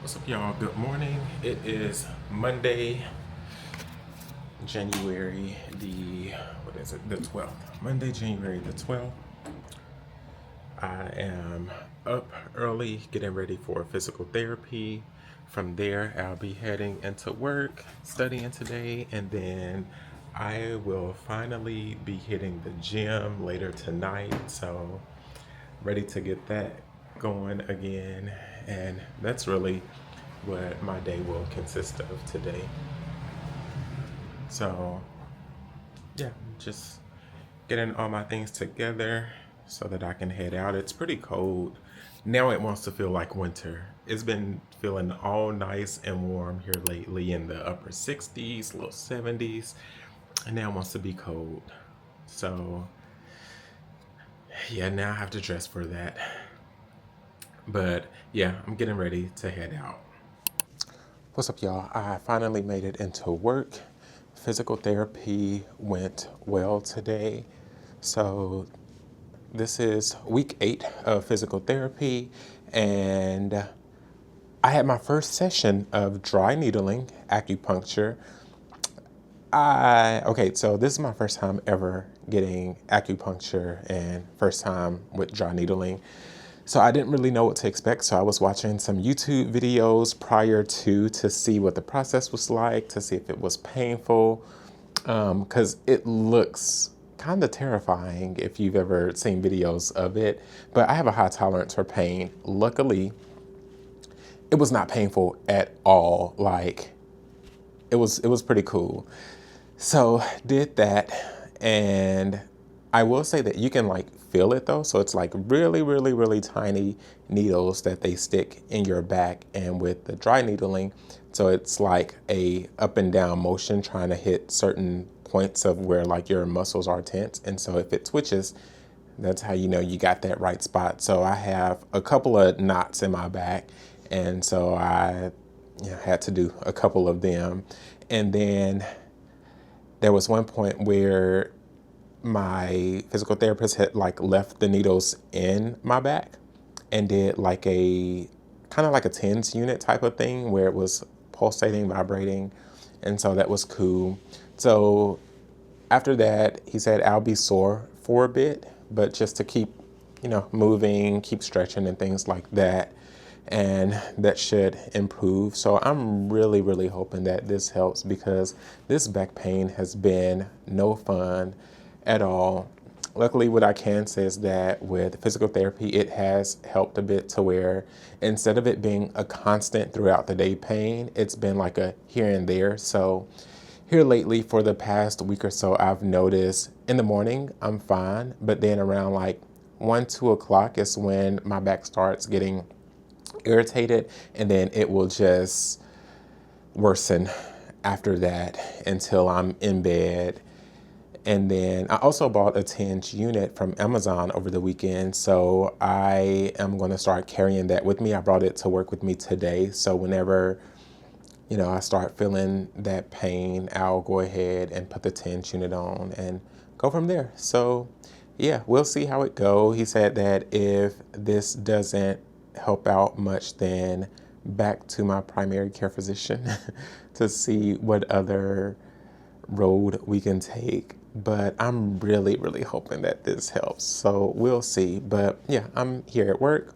What's up, y'all? Good morning. It is Monday, January the 12th. Monday, January the 12th. I am up early getting ready for physical therapy. From there, I'll be heading into work, studying today, and then I will finally be hitting the gym later tonight. So, ready to get that going again. And that's really what my day will consist of today. So, yeah, just getting all my things together so that I can head out. It's pretty cold. Now it wants to feel like winter. It's been feeling all nice and warm here lately in the upper 60s, low 70s, and now it wants to be cold. So, yeah, now I have to dress for that. But yeah, I'm getting ready to head out. What's up, y'all? I finally made it into work. Physical therapy went well today. So, this is week 8 of physical therapy, and I had my first session of dry needling acupuncture. So this is my first time ever getting acupuncture and first time with dry needling. So I didn't really know what to expect. So I was watching some YouTube videos prior to see what the process was like, to see if it was painful, because it looks kind of terrifying if you've ever seen videos of it. But I have a high tolerance for pain. Luckily, it was not painful at all. Like it was pretty cool. So did that, and I will say that you can like feel it though. So it's like really, really, really tiny needles that they stick in your back, and with the dry needling, so it's like a up and down motion trying to hit certain points of where like your muscles are tense, and so if it twitches, that's how you know you got that right spot. So I have a couple of knots in my back, and so I had to do a couple of them, and then there was one point where my physical therapist had like left the needles in my back and did like a kind of like a TENS unit type of thing where it was pulsating, vibrating. And so that was cool. So after that, he said I'll be sore for a bit, but just to keep, moving, keep stretching and things like that. And that should improve. So I'm really, really hoping that this helps, because this back pain has been no fun at all. Luckily, what I can say is that with physical therapy, it has helped a bit to where instead of it being a constant throughout the day pain, it's been like a here and there. So here lately for the past week or so, I've noticed in the morning I'm fine, but then around like 1, 2 o'clock is when my back starts getting irritated, and then it will just worsen after that until I'm in bed. And then I also bought a TENS unit from Amazon over the weekend, so I am going to start carrying that with me. I brought it to work with me today, so whenever I start feeling that pain, I'll go ahead and put the TENS unit on and go from there. So yeah, we'll see how it goes. He said that if this doesn't help out much, then back to my primary care physician to see what other road we can take. But I'm really, really hoping that this helps. So we'll see. But yeah, I'm here at work,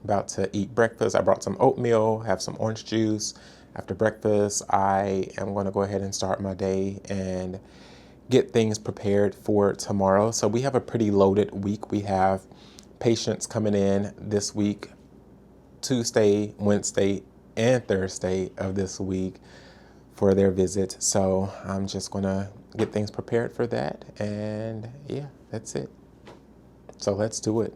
about to eat breakfast. I brought some oatmeal, have some orange juice. After breakfast, I am going to go ahead and start my day and get things prepared for tomorrow. So we have a pretty loaded week. We have patients coming in this week, Tuesday, Wednesday, and Thursday of this week for their visit. So I'm just going to get things prepared for that. And yeah, that's it. So let's do it.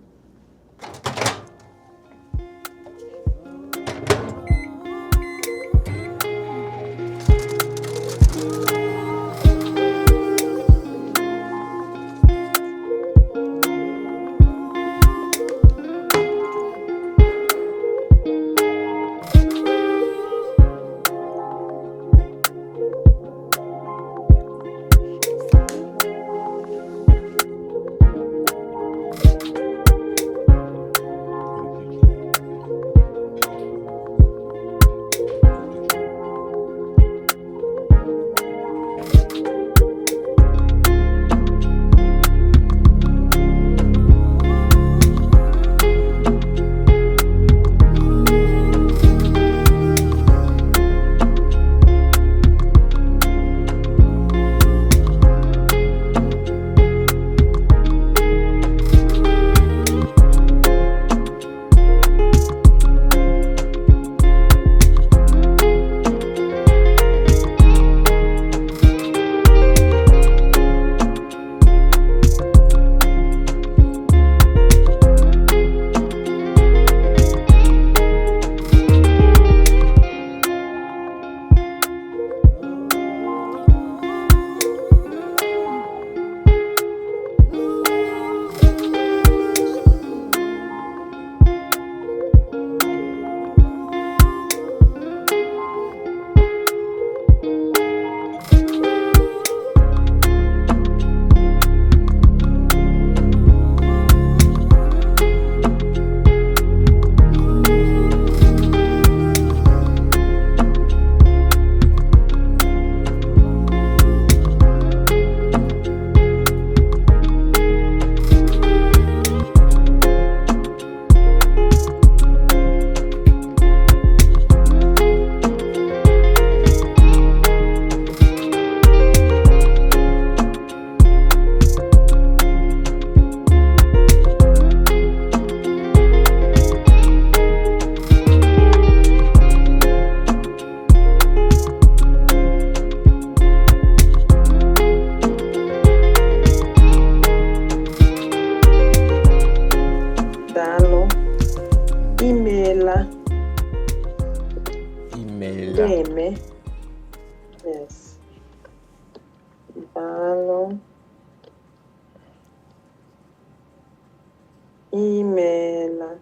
Email. Deme. Yes. Dalo. Email.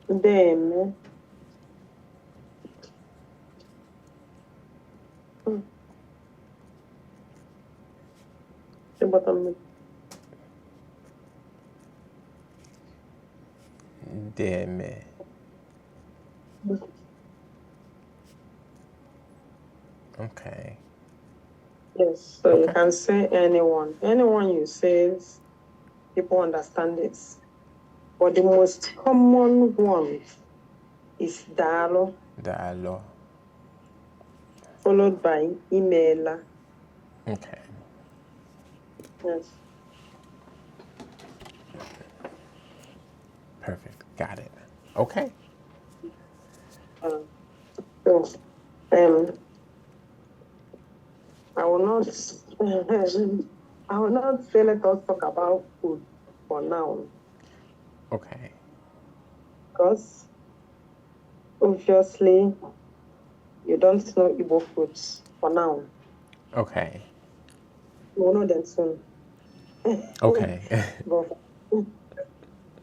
Deme. The bottom. Deme. Okay. Yes, so you Okay. can say anyone. Anyone you say, people understand it. But the most common one is Dalo, Dalo. followed by Email. Okay. Yes. Perfect. Got it. Okay. So, I will not say let us talk about food for now, Okay. because obviously you don't know Igbo foods for now. Okay. We'll know them soon. Okay. But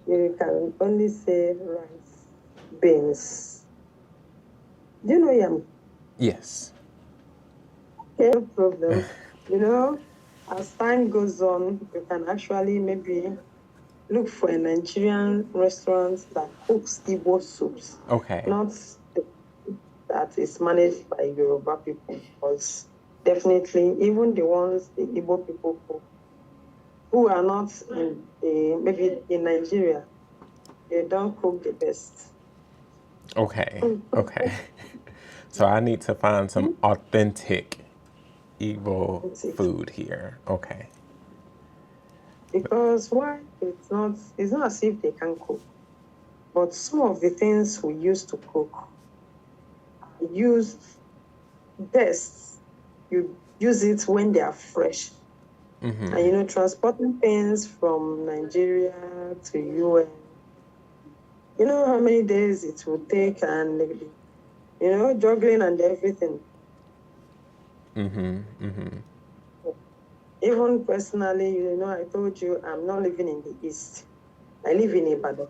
you can only say rice, beans. Do you know yam? Yes. Okay, no problem. As time goes on, you can actually maybe look for a Nigerian restaurant that cooks Igbo soups. Okay. Not that is managed by Yoruba people, because definitely even the ones the Igbo people cook, who are not maybe in Nigeria, they don't cook the best. Okay. Okay. So I need to find some authentic Igbo food here. Okay. Because why? It's not as if they can cook. But some of the things we used to cook are used best. You use it when they are fresh. Mm-hmm. And transporting things from Nigeria to UN, you know how many days it will take, and juggling and everything. Mm-hmm. Mm-hmm. Even personally, I told you I'm not living in the East. I live in Ibadan.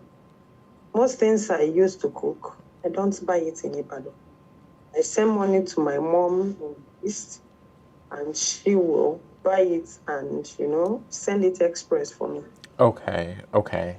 Most things I used to cook, I don't buy it in Ibadan. I send money to my mom in the East, and she will buy it and, send it express for me. Okay. Okay.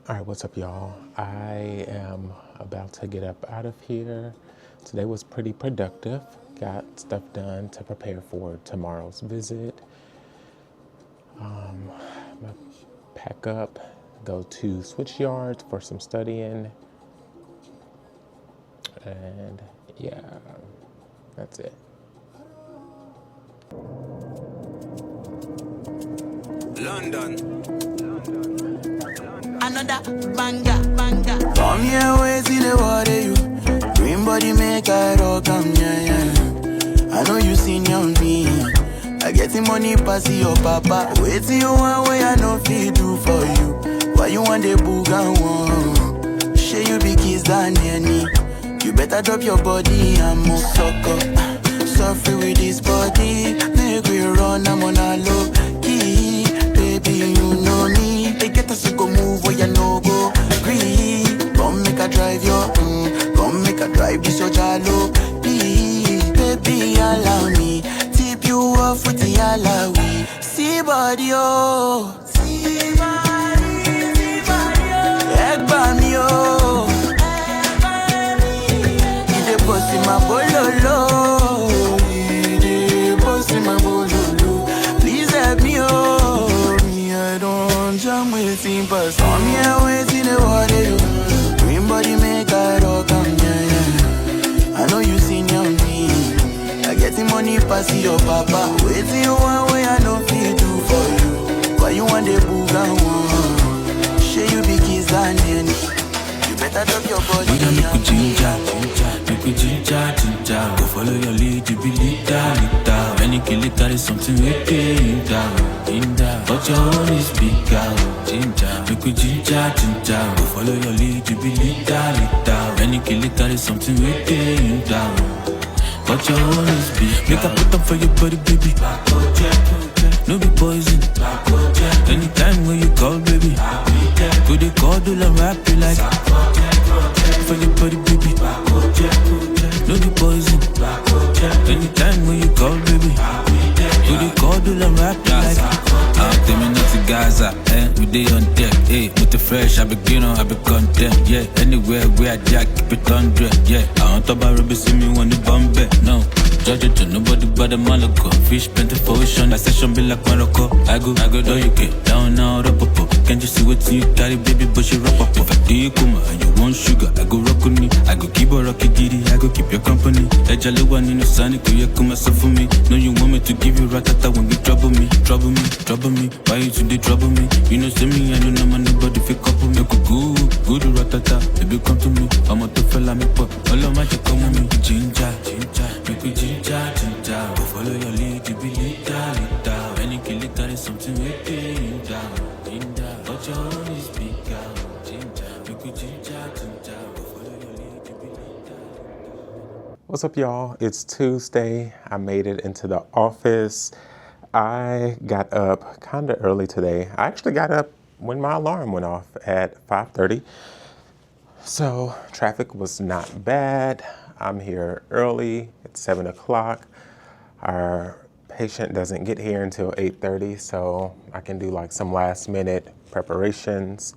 All right, what's up, y'all? I am about to get up out of here. Today was pretty productive. Got stuff done to prepare for tomorrow's visit. I'm gonna pack up, go to Switch Yards for some studying. And yeah, that's it. London. Another banger. Come here, wait till the water you. Green body make I rock, yeah. I know you seen on me. I getting money pass your papa. Waiting you one way I no fit do for you. Why you want the boogan one? Share you be kiss than any. You better drop your body and move sucker. Suffer with this body. Make we run, I'm on a low key. Baby, you know me. They get us to go move where you no go. Agree. Come make a drive your come make a drive this your jalo. Please, baby, allow me. Tip you off with the alawi. See body, oh. See body, oh. Egg by me, oh. Ide bossy my bololo. Ide bossy my bololo. Please help me, oh. Me, I don't jam waiting, but some here waiting the water. Green body make I rock, yeah. I know you seen your me. I getting money pass your papa. Waiting you one way I no fit do for you. Why you want the boogan one? Share you be kiss than any. You better drop your body. We don't make ginger. Go follow your lead, you be leader. Any kill it, carry something with you down. But your own is bigger. Make we ginger. Go follow your lead, you be leader. Any kill it, carry something with you down. But your own is bigger. Make a put up for your body, baby. No be poison. Anytime when you call, baby. Go they call, do la rap you like. For your body, baby. No be poison. Anytime when you call, baby. Go they call, do la rap you like. Tell me not to Gaza, we day on deck, with the fresh, I be green on, I be content, yeah. Anywhere where I jack, keep it 100, yeah. I want to buy rubber, see me when the bomb back, no. Judge it to nobody but the Malaco. Fish plenty for ocean, that session be like Morocco. I go, though you get down now, up. Can't you see what you carry, baby, but you wrap up. If I do you come and you want sugar, I go rock on me. I go keep a rocky giddy, I go keep your company. That jelly one in the sun, it could come myself for me. No, you want me to give you ratata when you trouble me. Why you today trouble me? You know, see me, I don't know my nobody fake couple me. Good ratata, baby, come to me. I'm a tough fella, me pop. All of my come with me. Ginger, make me ginger. Go follow your lead, you be leader. Any kill it, carry something with you down. But your own is bigger. Make me ginger. Go follow your lead, you be leader. What's up, y'all? It's Tuesday. I made it into the office. I got up kind of early today. I actually got up when my alarm went off at 5:30. So traffic was not bad. I'm here early. It's 7 o'clock. Our patient doesn't get here until 8:30, so I can do like some last minute preparations.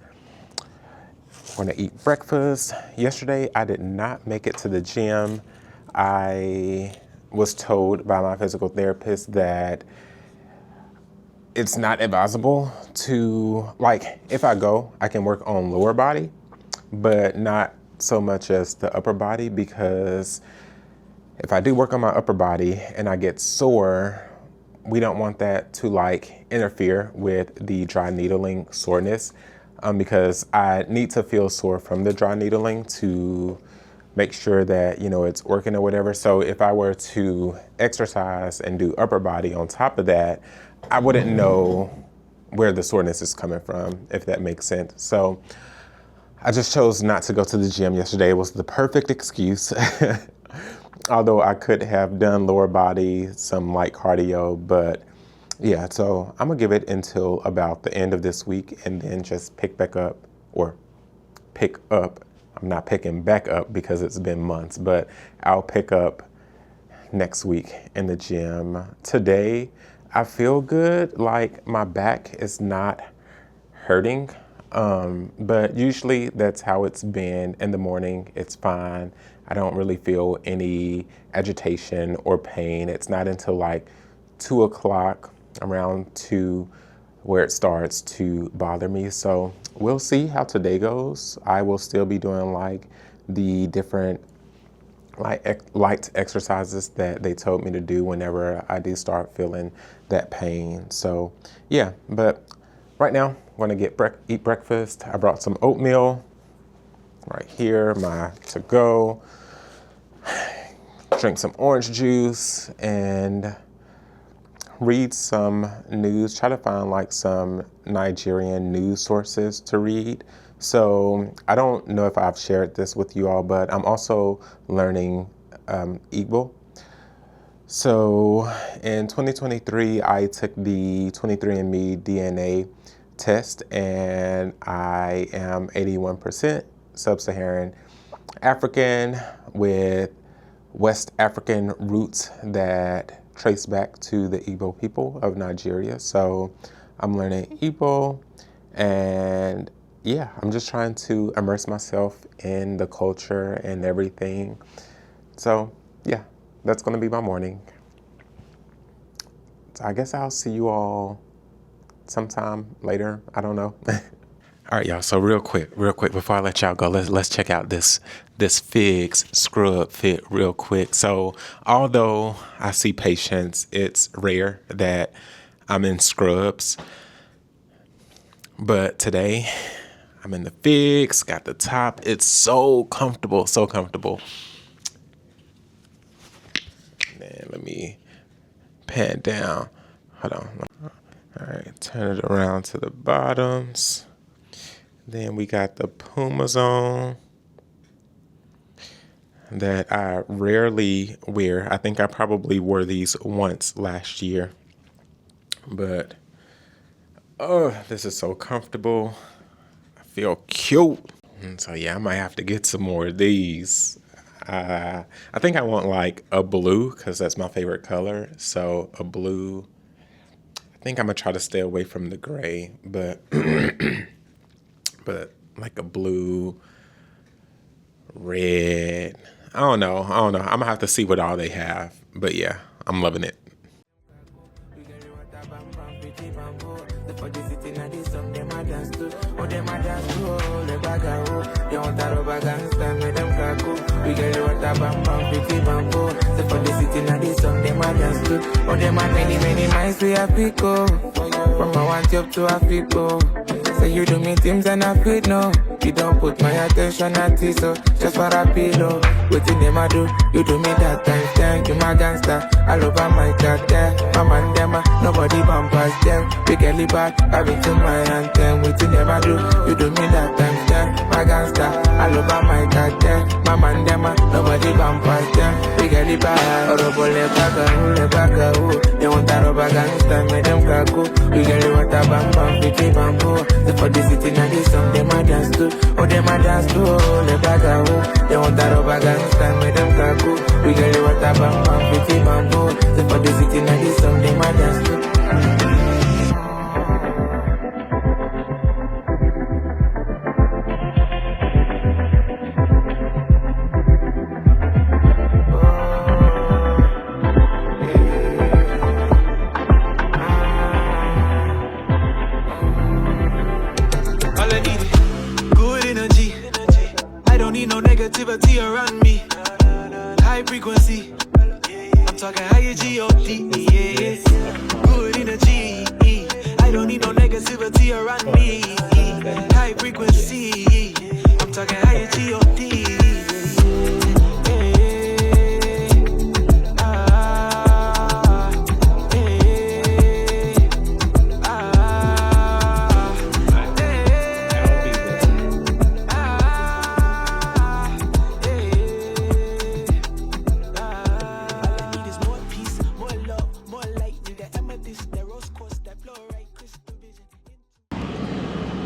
We're gonna eat breakfast. Yesterday, I did not make it to the gym. I was told by my physical therapist that it's not advisable to, like, if I go, I can work on lower body, but not so much as the upper body, because if I do work on my upper body and I get sore, we don't want that to like interfere with the dry needling soreness, because I need to feel sore from the dry needling to make sure that, you know, it's working or whatever. So if I were to exercise and do upper body on top of that, I wouldn't know where the soreness is coming from, if that makes sense. So I just chose not to go to the gym yesterday. It was the perfect excuse. Although I could have done lower body, some light cardio, but yeah, so I'm gonna give it until about the end of this week and then just pick up. I'm not picking back up because it's been months, but I'll pick up next week in the gym. Today, I feel good, like my back is not hurting, but usually that's how it's been. In the morning, it's fine. I don't really feel any agitation or pain. It's not until like 2 o'clock, around 2, where it starts to bother me. So we'll see how today goes. I will still be doing like the different light exercises that they told me to do whenever I do start feeling that pain. So yeah, but right now I'm gonna eat breakfast. I brought some oatmeal right here, my to-go. Drink some orange juice, and read some news, try to find like some Nigerian news sources to read. So I don't know if I've shared this with you all, but I'm also learning Igbo. So in 2023, I took the 23andMe DNA test, and I am 81% Sub-Saharan African with West African roots that trace back to the Igbo people of Nigeria. So I'm learning Igbo, and yeah, I'm just trying to immerse myself in the culture and everything. So yeah, that's gonna be my morning. So I guess I'll see you all sometime later. I don't know. All right, y'all. So real quick, before I let y'all go, let's check out this Figs scrub fit real quick. So although I see patients, it's rare that I'm in scrubs. But today I'm in the Figs, got the top. It's so comfortable, so comfortable. Man, let me pan down. Hold on. All right, turn it around to the bottoms. Then we got the Pumas on that I rarely wear. I think I probably wore these once last year. But, oh, this is so comfortable. I feel cute. And so, yeah, I might have to get some more of these. I think I want like a blue because that's my favorite color. So a blue. I think I'm going to try to stay away from the gray, but... but like a blue, red, I don't know. I'm gonna have to see what all they have. But yeah, I'm loving it. From I want you to Africa. Say you do me things and I feel no. You don't put my attention at it, so just for a pillow. Waiting them I do, you do me that time. Thank you, my gangster. All over my cat there. My man them, nobody bumpers them. We get it back, I be to my anthem. Waiting them I do, you do me that time. Thank my gangster. All over my cat there. My man them, nobody bumpers them. We get it back. Orobo le baga, they want that rubber gangster, make them kaku. We get it what a bam bam, picky bamboo. For the city now this song them a dance to, oh them a dance to, oh le baga oh. They want that rubber gangster, make them kaku. We get it what a bam bam, picky bamboo. For the city now this song them a dance to. Negativity around me, high frequency. I'm talking higher G-O-D, yes. Good energy. I don't need no negativity around me. High frequency. I'm talking higher G-O-D.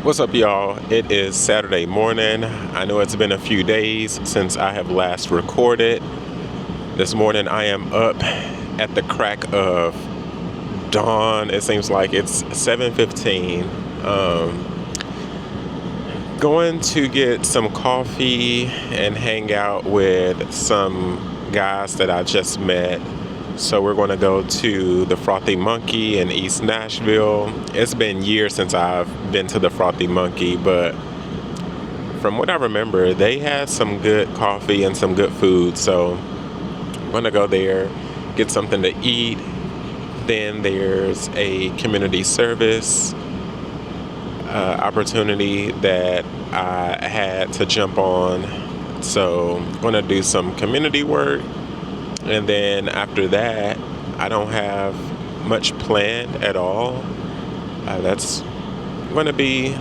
What's up, y'all? It is Saturday morning. I know it's been a few days since I have last recorded. This morning I am up at the crack of dawn. It seems like it's 7:15. Going to get some coffee and hang out with some guys that I just met. So we're going to go to the Frothy Monkey in East Nashville. It's been years since I've been to the Frothy Monkey, but from what I remember, they had some good coffee and some good food. So I'm going to go there, get something to eat. Then there's a community service opportunity that I had to jump on. So I'm going to do some community work. And then after that, I don't have much planned at all. That's going to be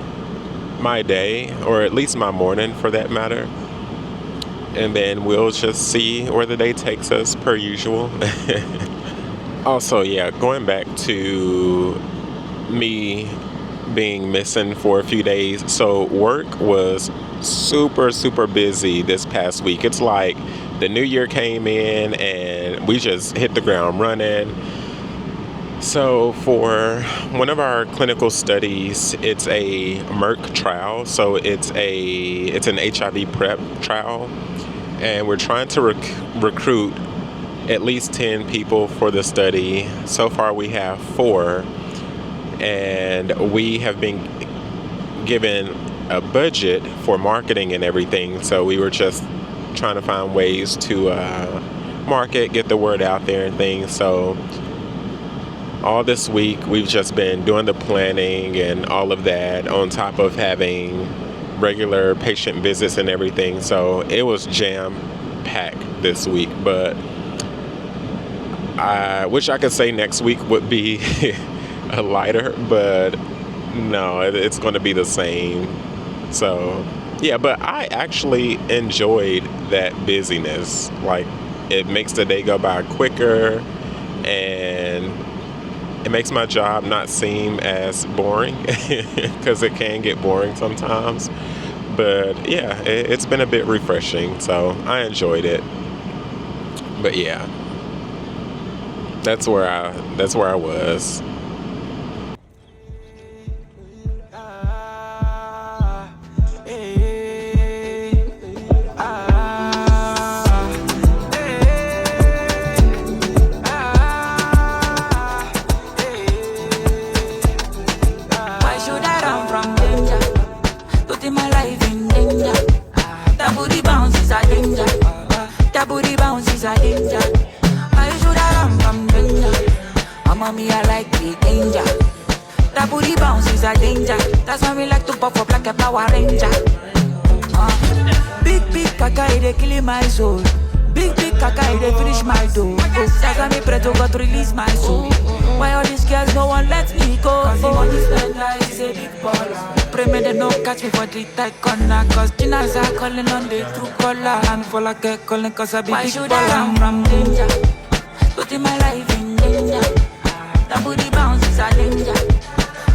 my day, or at least my morning for that matter. And then we'll just see where the day takes us per usual. Also, yeah, going back to me being missing for a few days. So work was super busy this past week. It's like the new year came in and we just hit the ground running. So for one of our clinical studies, it's a Merck trial. So it's an HIV PrEP trial, and we're trying to recruit at least 10 people for the study. So far we have 4, and we have been given a budget for marketing and everything. So we were just trying to find ways to market, get the word out there and things. So all this week we've just been doing the planning and all of that, on top of having regular patient visits and everything. So it was jam-packed this week, but I wish I could say next week would be a lighter, but no, it's going to be the same. So yeah, but I actually enjoyed that busyness. Like, it makes the day go by quicker, and it makes my job not seem as boring, because it can get boring sometimes. But yeah, it's been a bit refreshing, so I enjoyed it. But yeah, that's where I was. My soul, big caca, they finish my dough. That's why me pray to God to release my soul. Why all these girls no one let me go? Cause the money spender is a big baller. Pray me they no catch me for the tight corner. Cause dinners are calling on the true color. And for like a calling cause I be big baller. Why should I run from danger? Putting my life in danger. That booty bounce is a danger.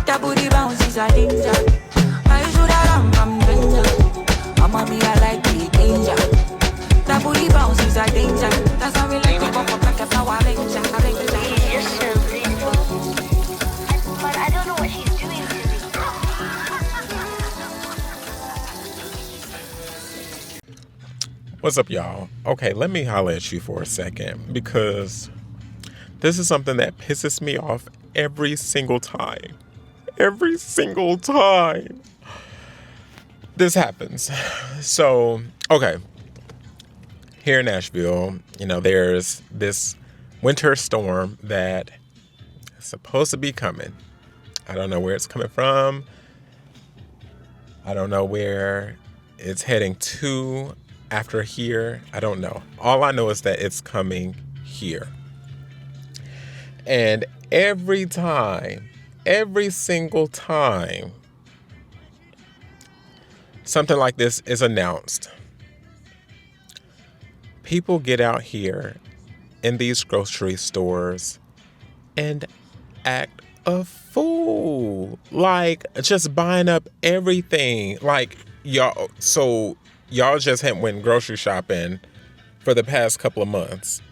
That booty bounce is a danger. Why should I run from danger? Mama me I like the danger. That booty bounce is a danger. That's how we like to pop up like a flower ranger. She's just so beautiful, but I don't know what she's doing to me. What's up, y'all? Okay, let me holler at you for a second, because this is something that pisses me off every single time. Every single time this happens. So, okay. Here in Nashville, there's this winter storm that is supposed to be coming. I don't know where it's coming from. I don't know where it's heading to after here. I don't know. All I know is that it's coming here. And every single time something like this is announced, people get out here in these grocery stores and act a fool. Like, just buying up everything. Like, y'all just went grocery shopping for the past couple of months.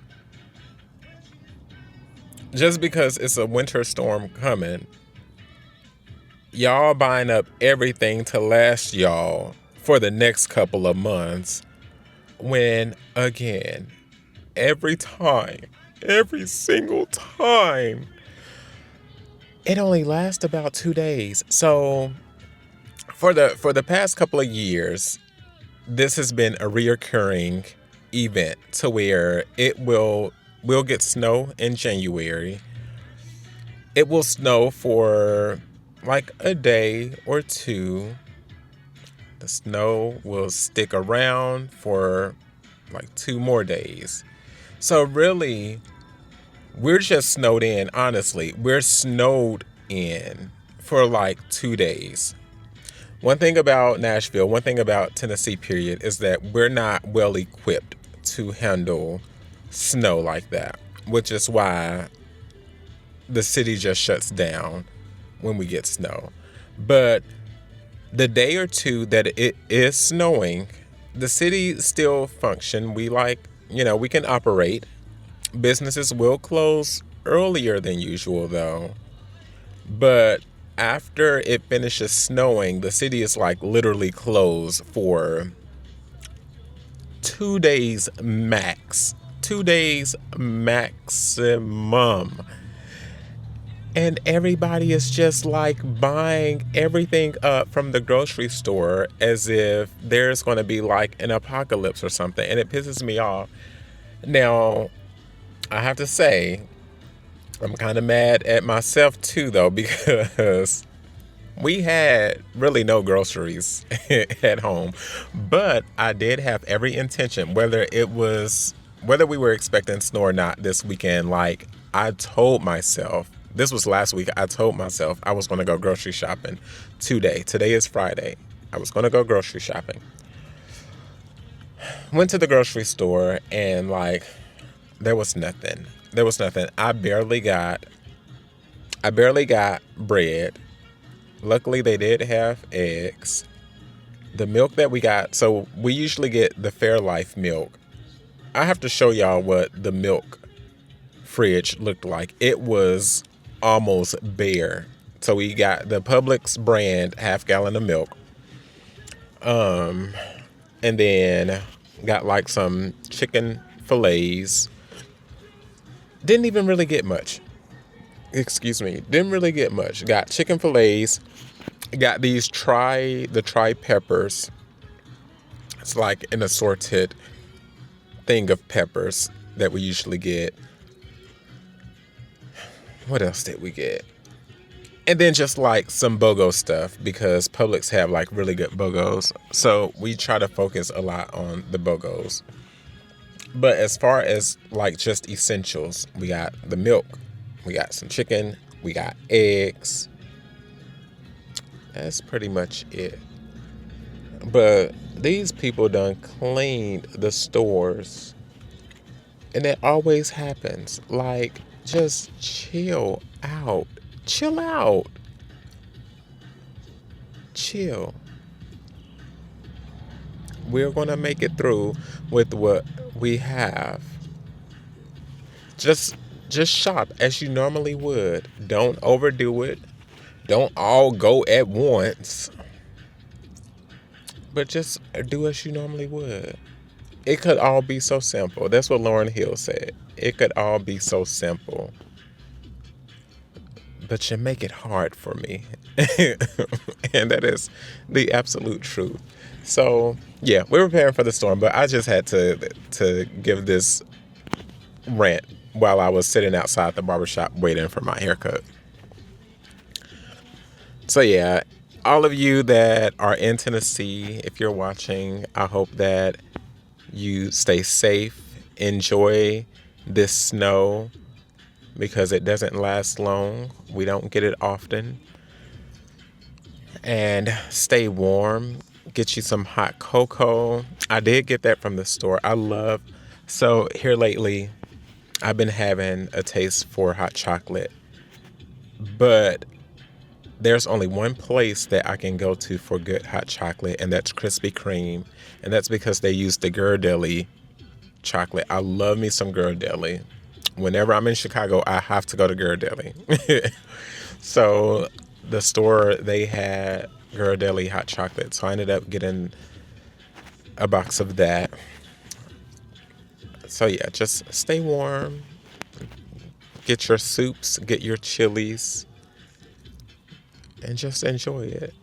Just because it's a winter storm coming, y'all buying up everything to last y'all for the next couple of months. When, again, every single time, it only lasts about 2 days. So for the past couple of years, this has been a reoccurring event to where we'll get snow in January. It will snow for like a day or two. The snow will stick around for like 2 more days. So really, We're just snowed in, honestly. We're snowed in for like 2 days. One thing about Nashville, one thing about Tennessee, period, is that we're not well equipped to handle snow like that, which is why the city just shuts down when we get snow. But the day or two that it is snowing, the city still function. We we can operate. Businesses will close earlier than usual though. But after it finishes snowing, the city is like literally closed for 2 days max. 2 days maximum. And everybody is just like buying everything up from the grocery store as if there's going to be like an apocalypse or something. And it pisses me off. Now, I have to say, I'm kind of mad at myself too, though, because we had really no groceries at home. But I did have every intention, whether we were expecting snow or not this weekend. Like, I told myself, this was last week, I told myself I was going to go grocery shopping today. Today is Friday. I was going to go grocery shopping. Went to the grocery store and like, there was nothing. There was nothing. I barely got bread. Luckily, they did have eggs. The milk that we got, so we usually get the Fairlife milk. I have to show y'all what the milk fridge looked like. It was almost bare. So we got the Publix brand half-gallon of milk. And then got like some chicken fillets. Didn't even really get much. Didn't really get much. Got chicken fillets. Got these tri peppers. It's like an assorted thing of peppers that we usually get. What else did we get? And then just like some BOGO stuff, because Publix have like really good BOGOs. So we try to focus a lot on the BOGOs. But as far as like just essentials, we got the milk, we got some chicken, we got eggs. That's pretty much it. But these people done cleaned the stores. And it always happens. Like, just chill out. Chill out. Chill. We're going to make it through with what we have. Just shop as you normally would. Don't overdo it. Don't all go at once. But just do as you normally would. It could all be so simple. That's what Lauryn Hill said. It could all be so simple. But you make it hard for me. And that is the absolute truth. So, yeah, we're preparing for the storm. But I just had to give this rant while I was sitting outside the barbershop waiting for my haircut. So, yeah, all of you that are in Tennessee, if you're watching, I hope that you stay safe. Enjoy this snow because it doesn't last long. We don't get it often. And stay warm. Get you some hot cocoa. I did get that from the store. So here lately, I've been having a taste for hot chocolate. But there's only one place that I can go to for good hot chocolate, and that's Krispy Kreme. And that's because they use the Ghirardelli chocolate. I love me some Ghirardelli. Whenever I'm in Chicago, I have to go to Ghirardelli. So the store, they had Ghirardelli hot chocolate. So I ended up getting a box of that. So yeah, just stay warm. Get your soups, get your chilies, and just enjoy it.